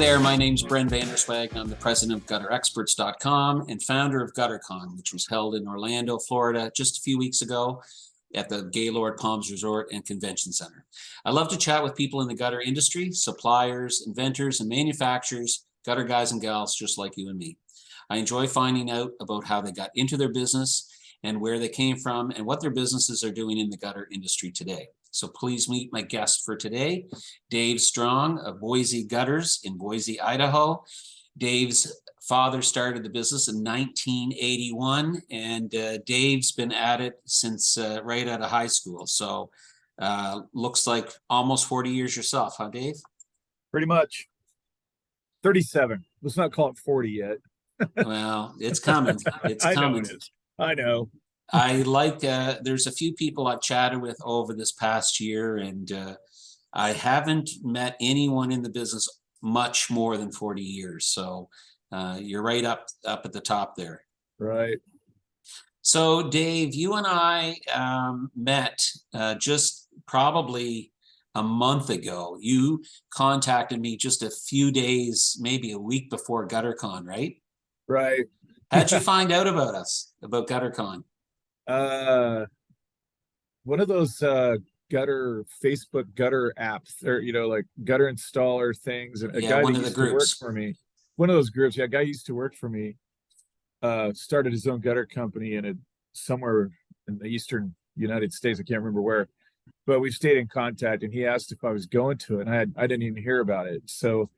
there, my name's Bren Vanderswag. I'm the president of GutterExperts.com and founder of GutterCon, which was held in Orlando, Florida, just a few weeks ago at the Gaylord Palms Resort and Convention Center. I love to chat with people in the gutter industry, suppliers, inventors, and manufacturers, gutter guys and gals just like you and me. I enjoy finding out about how they got into their business and where they came from and what their businesses are doing in the gutter industry today. So please meet my guest for today, Dave Strong of Boise Gutters in Boise, Idaho. Dave's father started the business in 1981, and Dave's been at it since right out of high school. So looks like almost 40 years yourself, huh, Dave? Pretty much. 37. Let's not call it 40 yet. Well, it's coming. It's I coming. know it is. I know. I like, there's a few people I've chatted with over this past year, and I haven't met anyone in the business much more than 40 years. So you're right up at the top there. Right. So Dave, you and I met just probably a month ago. You contacted me just a few days, maybe a week before GutterCon, right? Right. How'd you find out about us, about GutterCon? One of those Facebook gutter apps, or like gutter installer things. And a guy one that of the used to work groups. for me, one of those groups. Yeah, a guy used to work for me, started his own gutter company somewhere in the eastern United States. I can't remember where, but we stayed in contact, and he asked if I was going to it, and I didn't even hear about it. So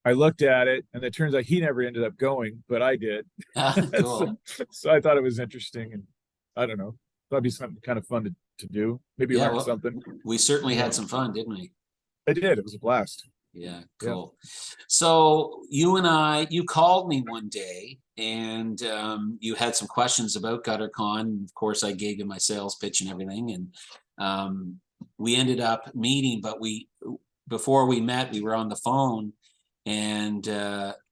I looked at it, and it turns out he never ended up going, but I did. Cool. So I thought it was interesting, and I don't know, that'd be something kind of fun to do. Maybe Yeah, learn well, something. we certainly had some fun, didn't we? I did. It was a blast. Yeah, cool. So you called me one day, and you had some questions about GutterCon. Of course, I gave you my sales pitch and everything, and we ended up meeting, but before we met, we were on the phone, and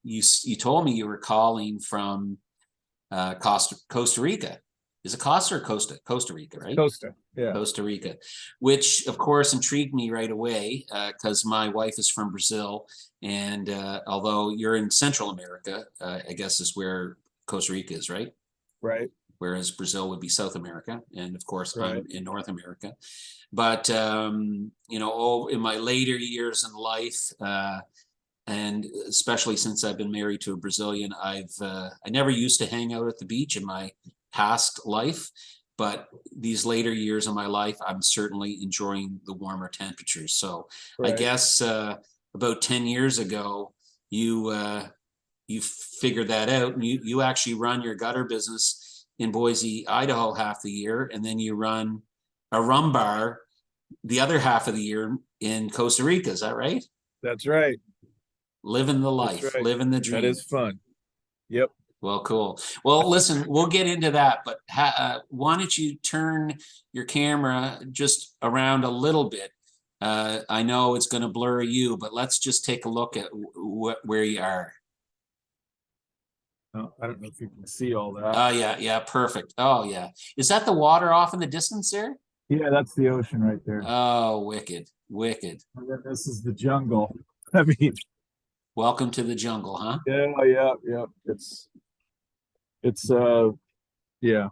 you told me you were calling from Costa Rica. Is it Costa or Costa? Costa Rica, right? Costa, yeah. Costa Rica, which of course intrigued me right away because my wife is from Brazil, and although you're in Central America, I guess is where Costa Rica is, right? Right. Whereas Brazil would be South America, and of course Right. I'm in North America. But in my later years in life, and especially since I've been married to a Brazilian, I never used to hang out at the beach in my past life, but these later years of my life, I'm certainly enjoying the warmer temperatures. So Right. I guess about 10 years ago, you figured that out, and you actually run your gutter business in Boise, Idaho half the year, and then you run a rum bar the other half of the year in Costa Rica. Is that right? That's right. Living the life, right. Living the dream. That is fun. Yep. Well, cool. Well, listen, we'll get into that, but why don't you turn your camera just around a little bit? I know it's going to blur you, but let's just take a look at where you are. Oh, I don't know if you can see all that. Oh, yeah, perfect. Oh, yeah. Is that the water off in the distance there? Yeah, that's the ocean right there. Oh, wicked. And then this is the jungle. I mean, welcome to the jungle, huh? Yeah. It's yeah.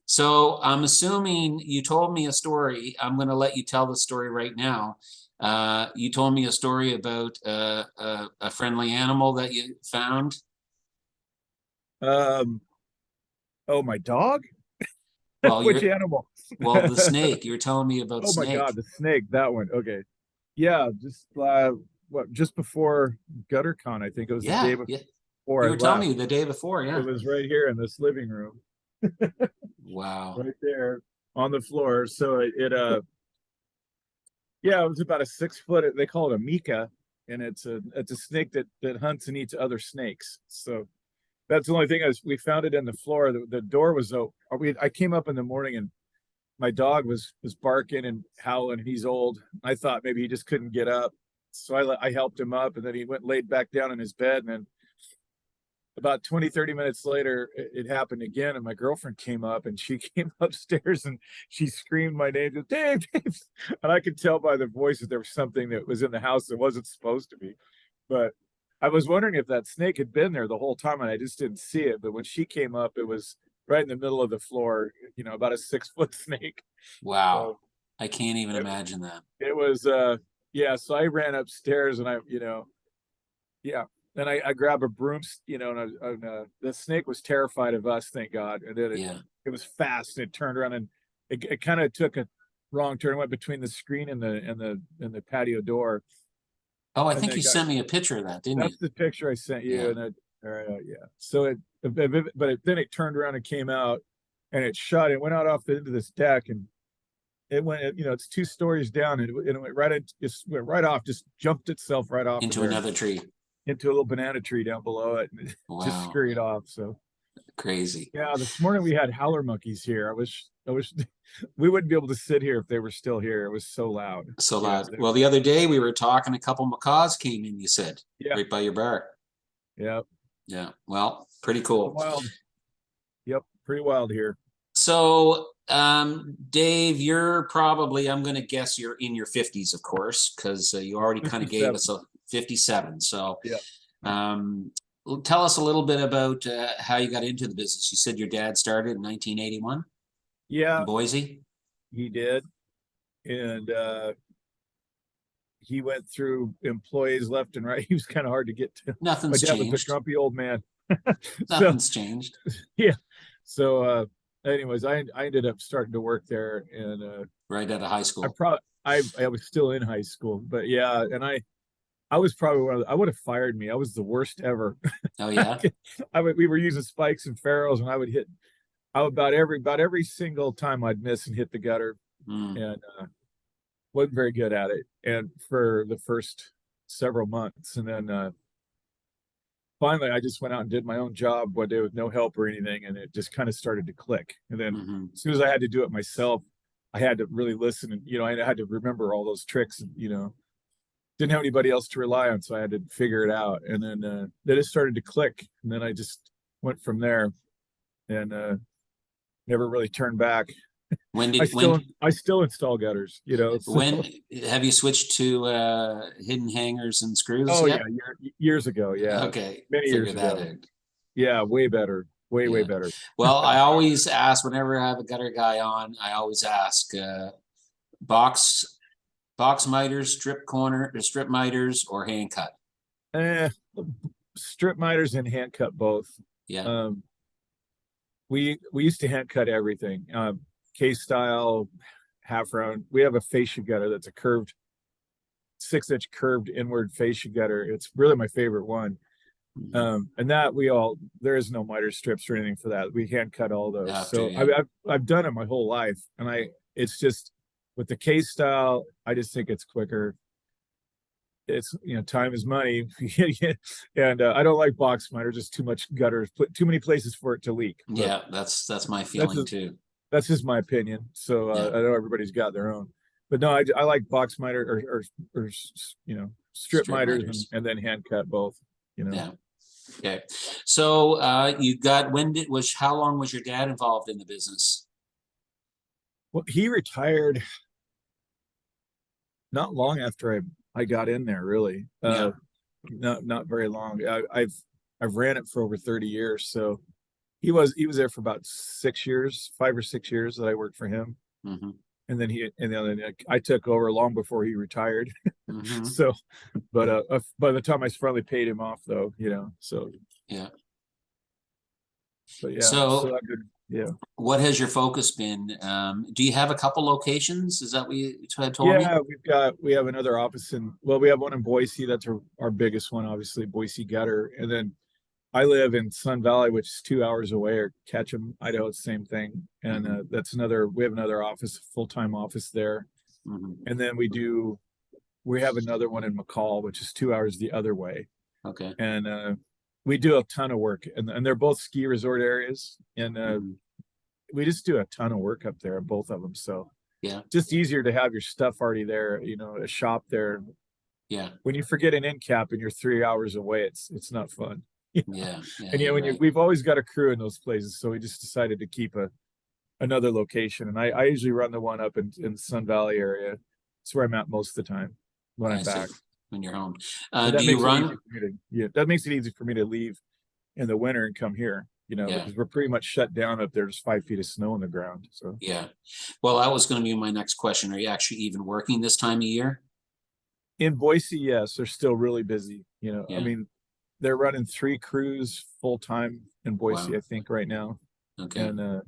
So I'm assuming you told me a story. I'm going to let you tell the story right now. You told me a story about a friendly animal that you found. Oh, my dog? Well, which animal? Well, the snake. You were telling me about snake. snake. My God, the snake, that one. Okay. Yeah, just before GutterCon, I think it was the day before. Yeah. You were telling me the day before, yeah. It was right here in this living room. Wow. Right there on the floor. So it was about a 6-foot, they call it a Mika, and it's a snake that hunts and eats other snakes. So that's the only thing we found it in the floor. The door was open. I came up in the morning, and my dog was barking and howling. He's old. I thought maybe he just couldn't get up. So I helped him up, and then he went and laid back down in his bed, and then about 20-30 minutes later, it happened again, and my girlfriend came up, and she came upstairs, and she screamed my name, Dave, Dave. And I could tell by the voice that there was something that was in the house that wasn't supposed to be. But I was wondering if that snake had been there the whole time and I just didn't see it. But when she came up, it was right in the middle of the floor, about a 6 foot snake. Wow. So I can't even it, imagine that. it was, yeah. So I ran upstairs and yeah. Then I grabbed a broom, the snake was terrified of us, thank God. And then Yeah. it was fast. It turned around and it kind of took a wrong turn, went between the screen and the patio door. Oh, I And think then you sent me a picture of that, didn't you? that's the picture I sent you. Yeah. And yeah. So then it turned around and came out and it shot. It went out off the end of this deck and it went, it's 2 stories down and it went right, just went right off, just jumped itself right off of Into there another tree. into a little banana tree down below it and it just Wow. scurried off. So Crazy. yeah, this morning we had howler monkeys here. I wish we wouldn't be able to sit here if they were still here. It was so loud. So loud. Well, the other day we were talking, a couple macaws came in, you said, Yeah. right by your bar. Yeah. Yeah. Well, pretty cool. Wild. Yep. Pretty wild here. So, Dave, you're probably, I'm going to guess you're in your 50s, of course, because you already kind of gave 57. us a 57. So, Yeah. tell us a little bit about how you got into the business. You said your dad started in 1981 Yeah, in Boise. he did. And he went through employees left and right. He was kind of hard to get to. My Nothing's dad was a changed. grumpy old man. So Nothing's changed. yeah. So anyways, I ended up starting to work there and Right out of high I school. probably I was still in high school, but yeah, and I was probably one of I would have fired me. I was the worst ever. Oh, yeah. We were using spikes and ferrules and I would about every single time I'd miss and hit the gutter Mm. and wasn't very good at it. And for the first several months, and then finally I just went out and did my own job one day with no help or anything, and it just kind of started to click. And then as soon as I had to do it myself, I had to really listen and I had to remember all those tricks and didn't have anybody else to rely on, so I had to figure it out. And then it started to click, and then I just went from there and never really turned back. When I still install gutters, so. when have you switched to hidden hangers and screws Oh yet? yeah, years ago, yeah, Okay, many figure years that ago. out. Yeah, way better, way Yeah. better. Well, I always ask whenever I have a gutter guy on, I always ask box miters, strip miters, or hand cut. Eh, strip miters and hand cut both. Yeah. We used to hand cut everything. Case style, half round. We have a fascia gutter that's a curved 6-inch curved inward fascia gutter. It's really my favorite one. And that there is no miter strips or anything for that. We hand cut all those. After, So yeah. I've done it my whole life, and it's just with the case style, I just think it's quicker. It's time is money, and I don't like box miter. Just too much gutters, put too many places for it to leak. But Yeah, that's my feeling too. that's just my opinion. So Yeah. I know everybody's got their own, but no, I like box miter or strip miters and then hand cut both. Yeah. Okay. So how long was your dad involved in the business? Well, he retired not long after I got in there, really. Yeah. Not very long. I've ran it for over 30 years. So he was there for about 6 years, 5 or 6 years that I worked for him. Mm-hmm. And then I took over long before he retired. Mm-hmm. So, but by the time I finally paid him off, though, so yeah. But yeah, so yeah. What has your focus been? Do you have a couple locations? Is that what you had told me? Yeah, we have another office we have one in Boise. That's our biggest one, obviously, Boise Gutter. And then I live in Sun Valley, which is 2 hours away, or Ketchum, Idaho, it's the same thing. And we have another office, full-time office there. Mm-hmm. And then we have another one in McCall, which is 2 hours the other way. Okay. And we do a ton of work, and they're both ski resort areas, and we just do a ton of work up there, both of them. So yeah, just easier to have your stuff already there, a shop there. Yeah. When you forget an end cap and you're 3 hours away, it's not fun. Yeah. And we've always got a crew in those places, so we just decided to keep another location. And I usually run the one up in Sun Valley area. It's where I'm at most of the time when I'm back. when you're home. But Do that you makes it easy run? for me to, yeah, that makes it easy for me to leave in the winter and come here, Yeah, because we're pretty much shut down up there. There's 5 feet of snow on the ground. So yeah. Well, that was going to be my next question. Are you actually even working this time of year? in Boise, yes, they're still really busy. I Yeah. mean, they're running 3 crews full time in Boise, Wow. I think, right now. Okay. And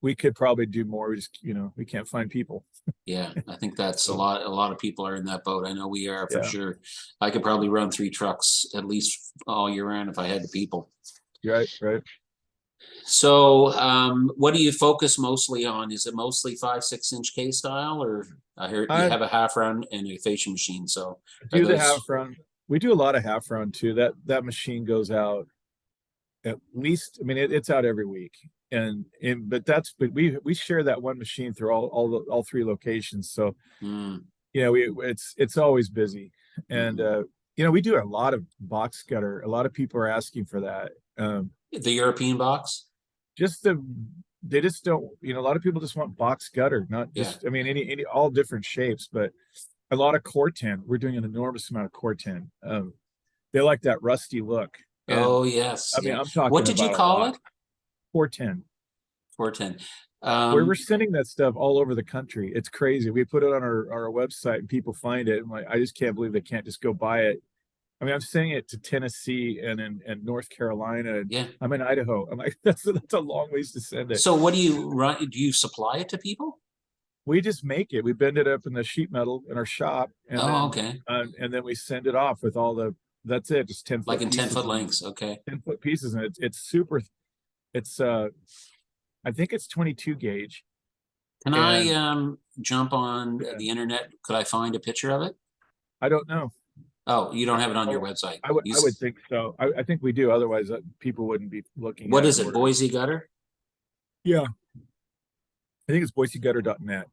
we could probably do more. We just, we can't find people. Yeah, I think that's a So, lot. A lot of people are in that boat. I know we are for yeah, sure. I could probably run 3 trucks at least all year round if I had the people. you're right, right. So, what do you focus mostly on? Is it mostly 5, 6 inch K style, or I heard you I have a half round and a fascia machine. So, are do the half those? round. We do a lot of half round too. That machine goes out at least. I mean, it's out every week, but we share that one machine through all 3 locations. So Mm, it's always busy, and mhm. we do a lot of box gutter. A lot of people are asking for that. The European box? Just they just don't. A lot of people just want box gutter, not Yeah. just. I mean, any all different shapes, but a lot of Corten. We're doing an enormous amount of Corten. They like that rusty look, and Oh, yes. I mean, Yeah. I'm What talking did you about a call lot. it? Corten. 410. We're sending that stuff all over the country. It's crazy. We put it on our website and people find it. I'm like, I just can't believe they can't just go buy it. I mean, I'm sending it to Tennessee and North Carolina. And Yeah. I'm in Idaho. I'm like, that's a long ways to send it. So, what do you run? Do you supply it to people? We just make it. We bend it up in the sheet metal in our shop, Oh, okay. and then we send it off with all the. That's it. Just 10 Like foot in 10 pieces. foot lengths. Okay. 10 foot pieces, and it's super. It's I think it's 22 gauge, Can I and jump on yeah, the internet? Could I find a picture of it? I don't know. Oh, you don't have it on your Oh, website. I would think so. I think we do. Otherwise, people wouldn't be looking What at it is and it? ordering. Boise Gutter? Yeah, I think it's boisegutter.net.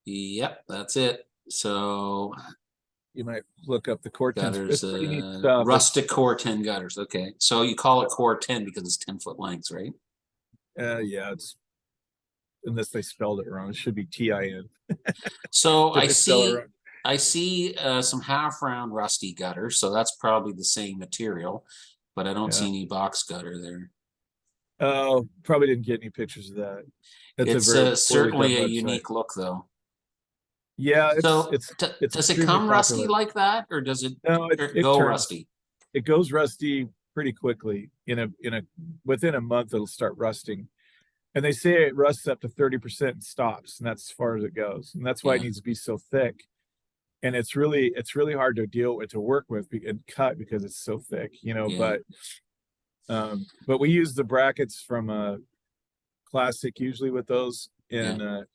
Yep, that's it. So You might look up the core tens. gutters, It's pretty neat stuff. rustic core 10 gutters. Okay. So you call it core 10 because it's 10 foot lengths, right? Yeah, it's unless they spelled it wrong. It should be TIN. So If they spell it wrong. I see some half round rusty gutters. So that's probably the same material, but I don't see Yeah. any box gutter there. Oh, probably didn't get any pictures of that. That's a It's very poorly done certainly a website. unique look though. Yeah, So it's does it extremely come rusty popular. like that, or does it No, it go turns. rusty? It goes rusty pretty quickly. Within a month, it'll start rusting. And they say it rusts up to 30% and stops, and that's as far as it goes. And that's why it Yeah, needs to be so thick. And it's really hard to deal with, to work with and cut because it's so thick, yeah, but we use the brackets from Classic usually with those. yeah, And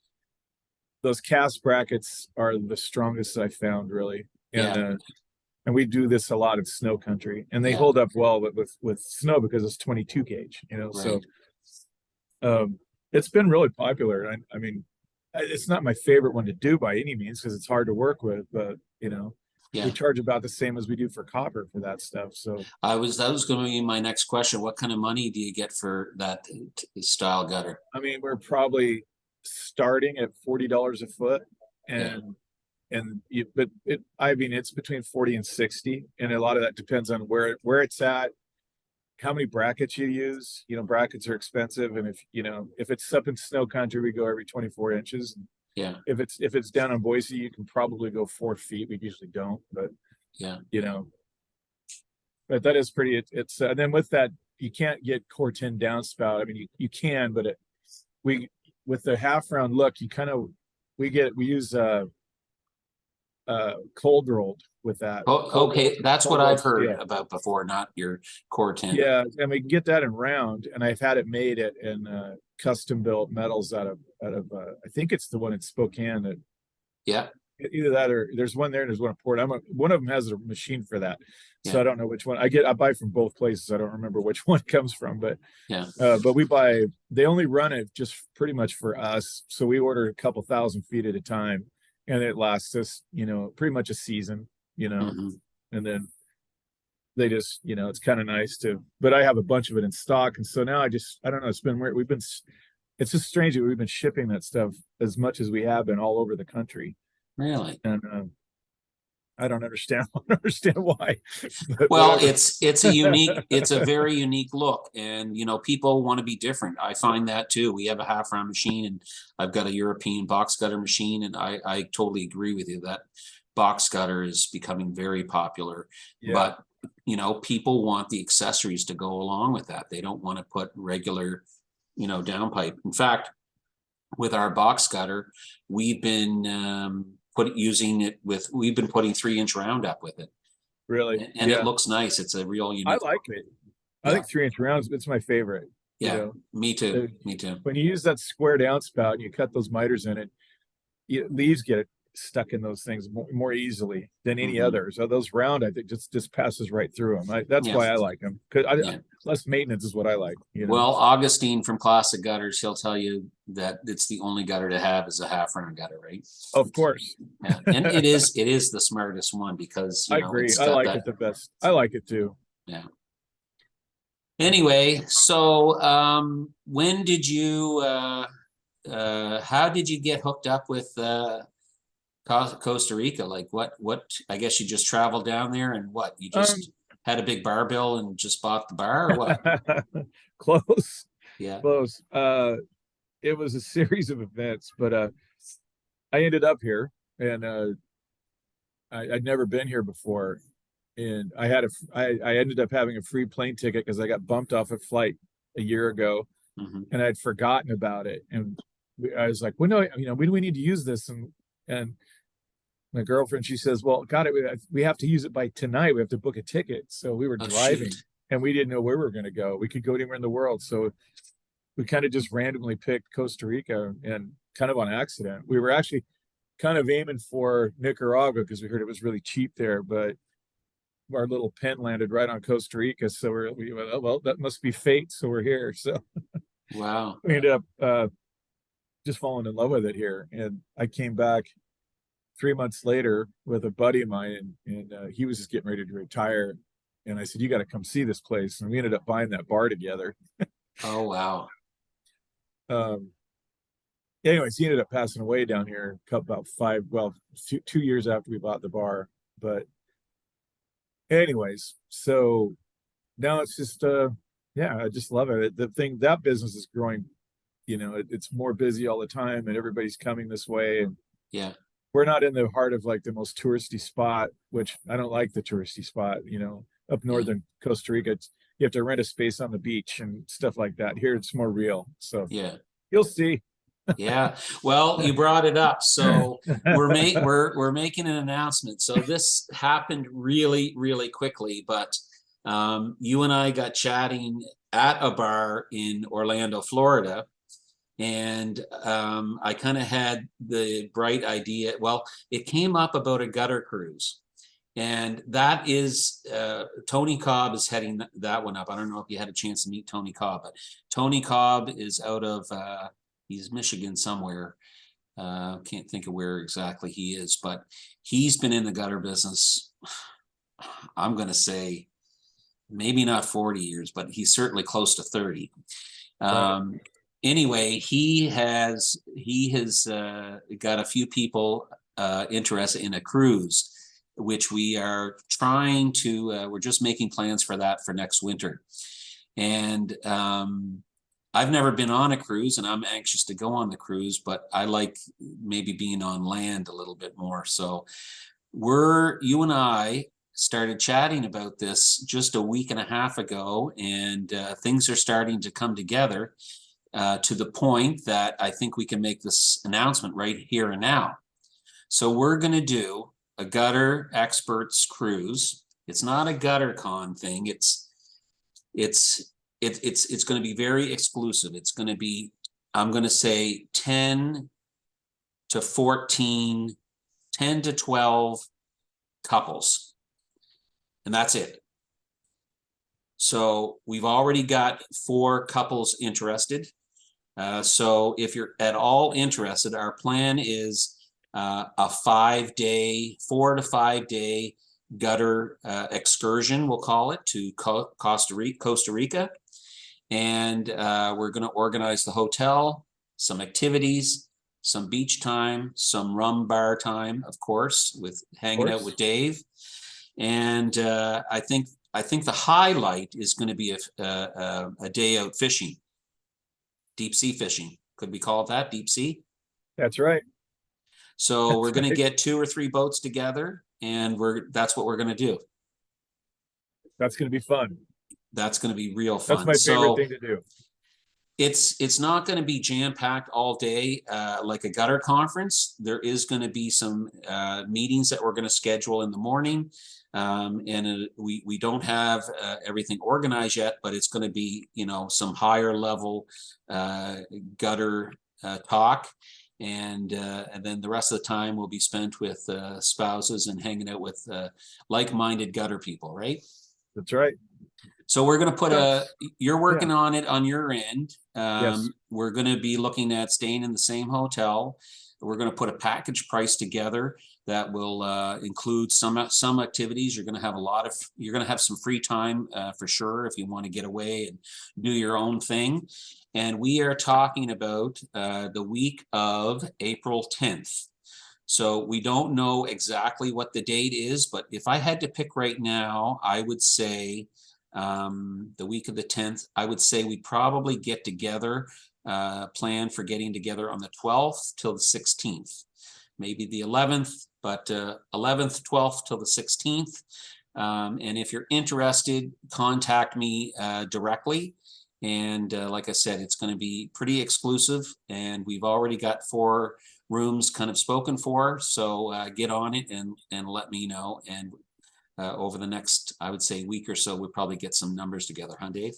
those cast brackets are the strongest I found, really. yeah, And we do this a lot in snow country, and they yeah. hold up well with snow because it's 22 gauge, so Right. it's been really popular. I mean, it's not my favorite one to do by any means because it's hard to work with, but we Yeah. charge about the same as we do for copper for that stuff. So That was going to be my next question. What kind of money do you get for that style gutter? I mean, we're probably starting at $40 a foot, Yeah. I mean, it's between 40 and 60, and a lot of that depends on where it's at, how many brackets you use. Brackets are expensive, and if it's up in snow country, we go every 24 inches. Yeah. If it's down in Boise, you can probably go 4 feet. We usually don't, but Yeah. but that is pretty. It's and then with that, you can't get core 10 downspout. I mean, you can, but we with the half round look, we use cold rolled with that. Oh, okay. That's what Cold I've rolled heard steel. about before, not your core 10. Yeah, and we can get that in round, and I've had it made in custom built metals out of I think it's the one in Spokane. That Yeah. either that or there's one there and there's one in Port. One of them has a machine for that, so Yeah. I don't know which one. I buy from both places. I don't remember which one it comes from, but Yeah. but they only run it just pretty much for us, so we order a couple thousand feet at a time, and it lasts us pretty much a season, Mhm. and then they just it's kind of nice to. But I have a bunch of it in stock, and so now I don't know, it's been weird. it's just strange that we've been shipping that stuff as much as we have been all over the country. Really? And I don't understand. I don't understand why, but Well, whatever. it's a unique, it's a very unique look, and people want to be different. I find that too. We have a half round machine, and I've got a European box gutter machine, and I totally agree with you that box gutter is becoming very popular. Yeah. But people want the accessories to go along with that. They don't want to put regular, downpipe. In fact, with our box gutter, we've been we've been putting 3-inch roundup with it. Really? And Yeah. it looks nice. It's a real I unique like look. it. I think 3-inch rounds, it's my favorite. You Yeah, know, me too. the- Me too. when you use that square down spout and you cut those miters in it, leaves get stuck in those things more easily than any Mhm. other. So those round, I think just passes right through them. That's Yeah, why I like them. Cause yeah. less maintenance is what I like, Well, Augustine from Classic Gutters, he'll tell you that it's the only gutter to have is a half round gutter, right? Of course. Yeah, and it is the smartest one because I agree. it's I got like that. it the best. I like it too. Yeah. Anyway, so when did you how did you get hooked up with Costa Rica? Like what I guess you just traveled down there and what you Um, just had a big bar bill and just bought the bar or what? close, Yeah. close. It was a series of events, but I ended up here, and I'd never been here before, and I ended up having a free plane ticket because I got bumped off a flight a year ago, Mm-hmm. and I'd forgotten about it, and I was like, "When do when do we need to use this?" And my girlfriend, she says, "Well, God, we have to use it by tonight. We have to book a ticket." So we were Oh driving, shoot. and we didn't know where we were going to go. We could go anywhere in the world, so we kind of just randomly picked Costa Rica, and kind of on accident. We were actually kind of aiming for Nicaragua because we heard it was really cheap there, but our little pen landed right on Costa Rica. So we went, oh, well, that must be fate. So we're here. So Wow. we ended up just falling in love with it here. And I came back 3 months later with a buddy of mine, and he was just getting ready to retire. And I said, "You got to come see this place." And we ended up buying that bar together. Oh wow. Um, Anyways, he ended up passing away down here about 2 years after we bought the bar. But anyways, so now it's just yeah, I just love it. That business is growing, it's more busy all the time, and everybody's coming this way. And Yeah. we're not in the heart of like the most touristy spot, which I don't like the touristy spot, up Yeah. northern Costa Rica. You have to rent a space on the beach and stuff like that. Here it's more real. So Yeah. you'll see. Yeah. Well, you brought it up. So we're making an announcement. So this happened really, really quickly, but you and I got chatting at a bar in Orlando, Florida. And I kind of had the bright idea. Well, it came up about a gutter cruise. And that is Tony Cobb is heading that one up. I don't know if you had a chance to meet Tony Cobb, but Tony Cobb is out of he's Michigan somewhere. Can't think of where exactly he is, but he's been in the gutter business. I'm going to say maybe not 40 years, but he's certainly close to 30. Right. Anyway, he has got a few people interested in a cruise, which we are trying to. We're just making plans for that for next winter, and I've never been on a cruise, and I'm anxious to go on the cruise, but I like maybe being on land a little bit more. So you and I started chatting about this just a week and a half ago, and things are starting to come together to the point that I think we can make this announcement right here and now. So we're going to do a gutter experts cruise. It's not a Gutter-Con thing. It's going to be very exclusive. It's going to be, I'm going to say 10 to 14, 10 to 12 couples. And that's it. So we've already got 4 couples interested. So if you're at all interested, our plan is a 4 to 5 day gutter excursion, we'll call it, to Costa Rica. And we're going to organize the hotel. some activities, some beach time, some rum bar time, of course, with hanging out with Dave. And I think the highlight is going to be a day out fishing, deep sea fishing. Could we call it that, deep sea? That's right. So we're going to get 2 or 3 boats together, and that's what we're going to do. That's going to be fun. That's going to be real fun. That's my favorite thing to do. It's not going to be jam-packed all day like a gutter conference. There is going to be some meetings that we're going to schedule in the morning. We don't have everything organized yet, but it's going to be, you know, some higher level gutter talk. And then the rest of the time will be spent with spouses and hanging out with like-minded gutter people, right? That's right. So we're going to put you're working on it on your end. Yes. We're going to be looking at staying in the same hotel. We're going to put a package price together that will include some activities. You're going to have some free time for sure if you want to get away and do your own thing. And we are talking about the week of April 10th. So we don't know exactly what the date is, but if I had to pick right now, I would say the week of the 10th, I would say we probably get together, plan for getting together on the 12th till the 16th, maybe the 11th, but 11th, 12th till the 16th. And if you're interested, contact me directly. And like I said, it's going to be pretty exclusive, and we've already got 4 rooms kind of spoken for. So get on it and let me know. And over the next, I would say, week or so, we'll probably get some numbers together, huh, Dave?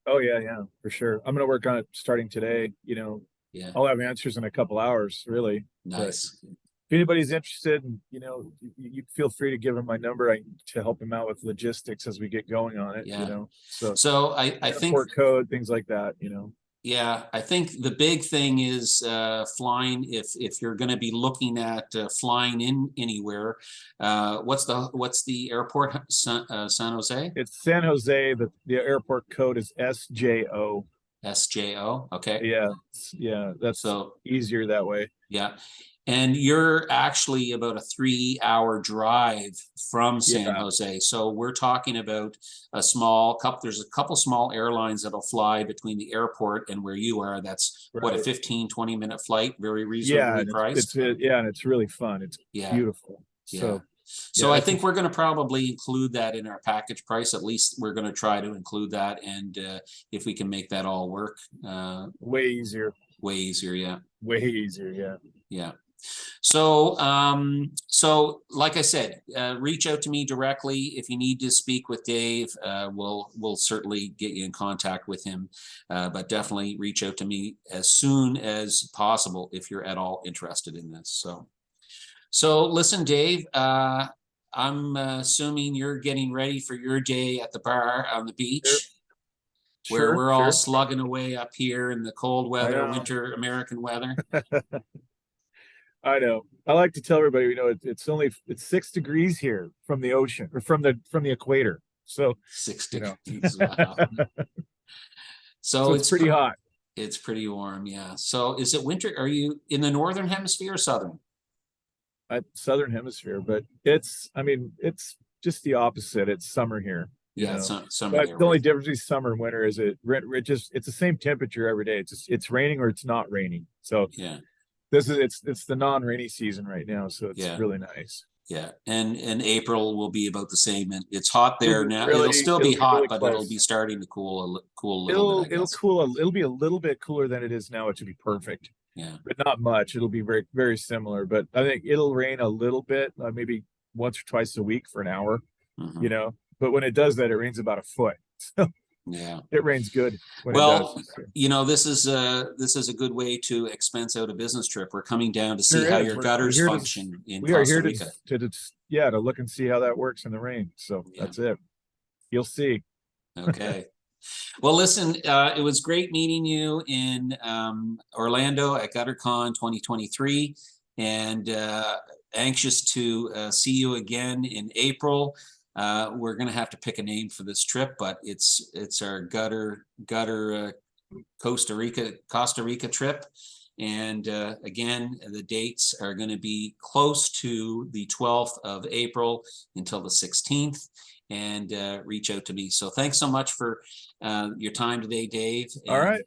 Oh yeah, for sure. I'm gonna work on it starting today. You know, Yeah. I'll have answers in a couple hours, really. Nice. But if anybody's interested, you know, you feel free to give them my number to help them out with logistics as we get going on it. Yeah. You know, so I think airport code, things like that. You know. Yeah, I think the big thing is flying. If you're going to be looking at flying in anywhere, what's the airport? San Jose? It's San Jose. The airport code is SJO. SJO. Okay. Yeah. That's so easier that way. Yeah. And you're actually about a 3-hour drive from San Jose. So we're talking about there's a couple small airlines that'll fly between the airport and where you are. That's what, a 15-20 minute flight, very reasonably priced. And it's really fun. It's beautiful. So I think we're going to probably include that in our package price. At least we're going to try to include that. And if we can make that all work. Way easier. Way easier, yeah. Way easier, yeah. Yeah. So, so like I said, reach out to me directly if you need to speak with Dave. We'll certainly get you in contact with him, but definitely reach out to me as soon as possible if you're at all interested in this. So listen, Dave. I'm assuming you're getting ready for your day at the bar on the beach. Where we're all slugging away up here in the cold weather, winter American weather. I know. I like to tell everybody, you know, it's 6 degrees here from the ocean or from the equator. So 6 degrees. Wow. So it's pretty hot. It's pretty warm, yeah. So is it winter? Are you in the northern hemisphere or southern? Southern hemisphere, but it's just the opposite. It's summer here. Yeah, summer. But the only difference between summer and winter is it's the same temperature every day. It's raining or it's not raining. So yeah. It's the non-rainy season right now, so it's really nice. Yeah, and April will be about the same, and it's hot there now. It'll still be hot, but it'll be starting to cool a little bit. It'll be a little bit cooler than it is now. It should be perfect. Yeah, but not much. It'll be very, very similar. But I think it'll rain a little bit, maybe once or twice a week for an hour. You know, but when it does that, it rains about a foot. So yeah, it rains good. Well, you know, this is a good way to expense out a business trip. We're coming down to see how your gutters function in Costa Rica. To look and see how that works in the rain. So that's it. You'll see. Okay. Well, listen, it was great meeting you in Orlando at Gutter-Con 2023, and anxious to see you again in April. We're going to have to pick a name for this trip, but it's our gutter Costa Rica trip. And again, the dates are going to be close to the 12th of April until the 16th. And reach out to me. So thanks so much for your time today, Dave. All right.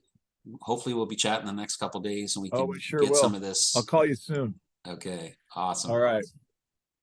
Hopefully we'll be chatting the next couple of days and we Oh, can we sure get will. some of this. I'll call you soon. Okay, awesome. All right.